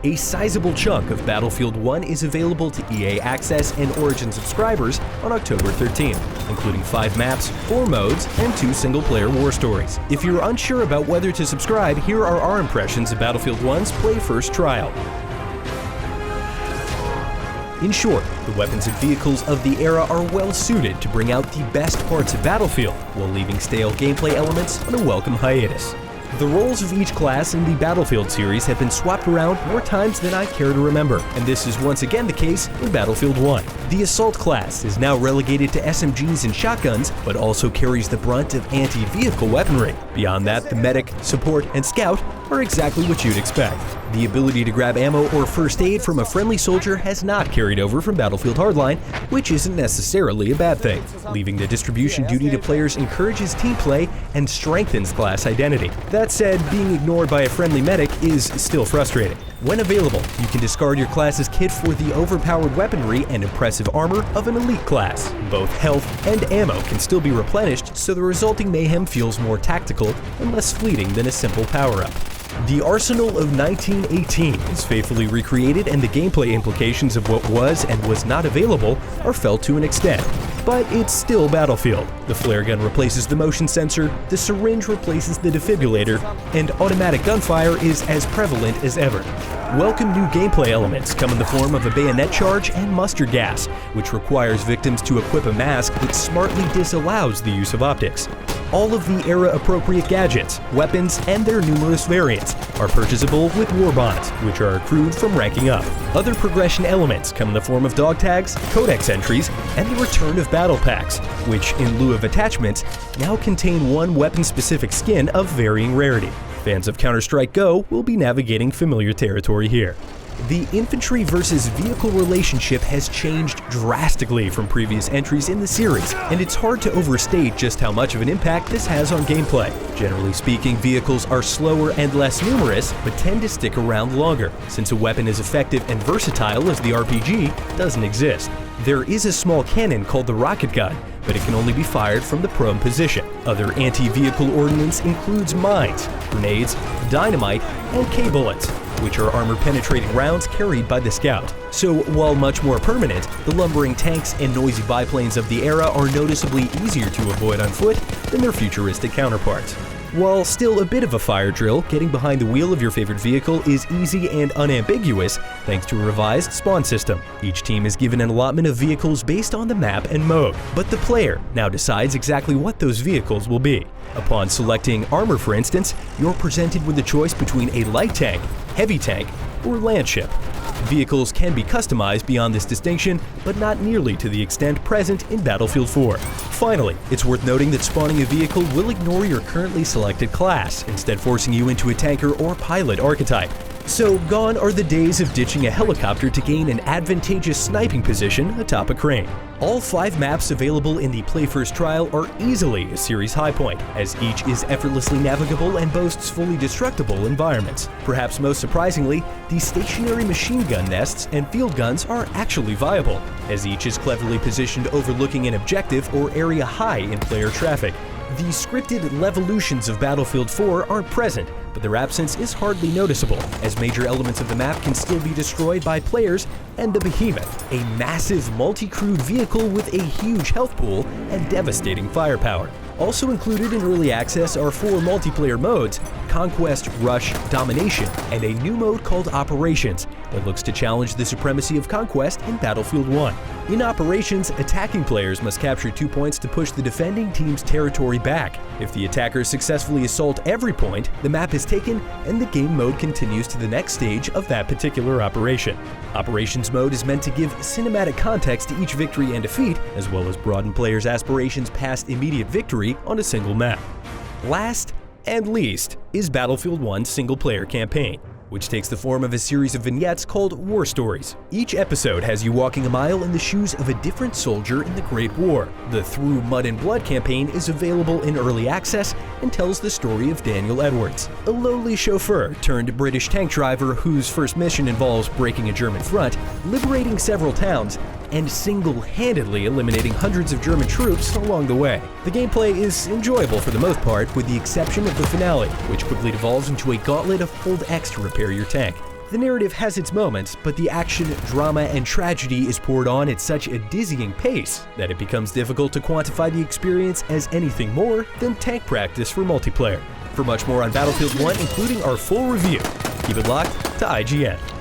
A sizable chunk of Battlefield 1 is available to EA Access and Origin subscribers on October 13th, including 5 maps, 4 modes, and 2 single-player war stories. If you're unsure about whether to subscribe, here are our impressions of Battlefield 1's Play First trial. In short, the weapons and vehicles of the era are well suited to bring out the best parts of Battlefield, while leaving stale gameplay elements on a welcome hiatus. The roles of each class in the Battlefield series have been swapped around more times than I care to remember, and this is once again the case in Battlefield 1. The Assault class is now relegated to SMGs and shotguns, but also carries the brunt of anti-vehicle weaponry. Beyond that, the Medic, Support, and Scout are exactly what you'd expect. The ability to grab ammo or first aid from a friendly soldier has not carried over from Battlefield Hardline, which isn't necessarily a bad thing. Leaving the distribution duty to players encourages team play and strengthens class identity. That said, being ignored by a friendly medic is still frustrating. When available, you can discard your class's kit for the overpowered weaponry and impressive armor of an elite class. Both health and ammo can still be replenished, so the resulting mayhem feels more tactical and less fleeting than a simple power-up. The Arsenal of 1918 is faithfully recreated, and the gameplay implications of what was and was not available are felt to an extent. But it's still Battlefield. The flare gun replaces the motion sensor, the syringe replaces the defibrillator, and automatic gunfire is as prevalent as ever. Welcome new gameplay elements come in the form of a bayonet charge and mustard gas, which requires victims to equip a mask that smartly disallows the use of optics. All of the era-appropriate gadgets, weapons, and their numerous variants are purchasable with war bonds, which are accrued from ranking up. Other progression elements come in the form of dog tags, codex entries, and the return of battle packs, which, in lieu of attachments, now contain one weapon-specific skin of varying rarity. Fans of Counter-Strike Go will be navigating familiar territory here. The infantry versus vehicle relationship has changed drastically from previous entries in the series, and it's hard to overstate just how much of an impact this has on gameplay. Generally speaking, vehicles are slower and less numerous, but tend to stick around longer, since a weapon as effective and versatile as the RPG doesn't exist. There is a small cannon called the rocket gun, but it can only be fired from the prone position. Other anti-vehicle ordnance includes mines, grenades, dynamite, and K-bullets, which are armor-penetrating rounds carried by the Scout. So while much more permanent, the lumbering tanks and noisy biplanes of the era are noticeably easier to avoid on foot than their futuristic counterparts. While still a bit of a fire drill, getting behind the wheel of your favorite vehicle is easy and unambiguous thanks to a revised spawn system. Each team is given an allotment of vehicles based on the map and mode, but the player now decides exactly what those vehicles will be. Upon selecting armor, for instance, you're presented with a choice between a light tank, heavy tank, or land ship. Vehicles can be customized beyond this distinction, but not nearly to the extent present in Battlefield 4. Finally, it's worth noting that spawning a vehicle will ignore your currently selected class, instead forcing you into a tanker or pilot archetype. So gone are the days of ditching a helicopter to gain an advantageous sniping position atop a crane. All 5 maps available in the Play First trial are easily a series high point, as each is effortlessly navigable and boasts fully destructible environments. Perhaps most surprisingly, the stationary machine gun nests and field guns are actually viable, as each is cleverly positioned overlooking an objective or area high in player traffic. The scripted levolutions of Battlefield 4 aren't present, but their absence is hardly noticeable, as major elements of the map can still be destroyed by players and the Behemoth, a massive multi-crewed vehicle with a huge health pool and devastating firepower. Also included in early access are 4 multiplayer modes: Conquest, Rush, Domination, and a new mode called Operations that looks to challenge the supremacy of Conquest in Battlefield 1. In Operations, attacking players must capture 2 points to push the defending team's territory back. If the attackers successfully assault every point, the map is taken and the game mode continues to the next stage of that particular operation. Operations mode is meant to give cinematic context to each victory and defeat, as well as broaden players' aspirations past immediate victory on a single map. Last and least is Battlefield 1's single-player campaign, which takes the form of a series of vignettes called War Stories. Each episode has you walking a mile in the shoes of a different soldier in the Great War. The Through Mud and Blood campaign is available in early access and tells the story of Daniel Edwards, a lowly chauffeur turned British tank driver whose first mission involves breaking a German front, liberating several towns, and single-handedly eliminating hundreds of German troops along the way. The gameplay is enjoyable for the most part, with the exception of the finale, which quickly devolves into a gauntlet of hold X to repair your tank. The narrative has its moments, but the action, drama, and tragedy is poured on at such a dizzying pace that it becomes difficult to quantify the experience as anything more than tank practice for multiplayer. For much more on Battlefield 1, including our full review, keep it locked to IGN.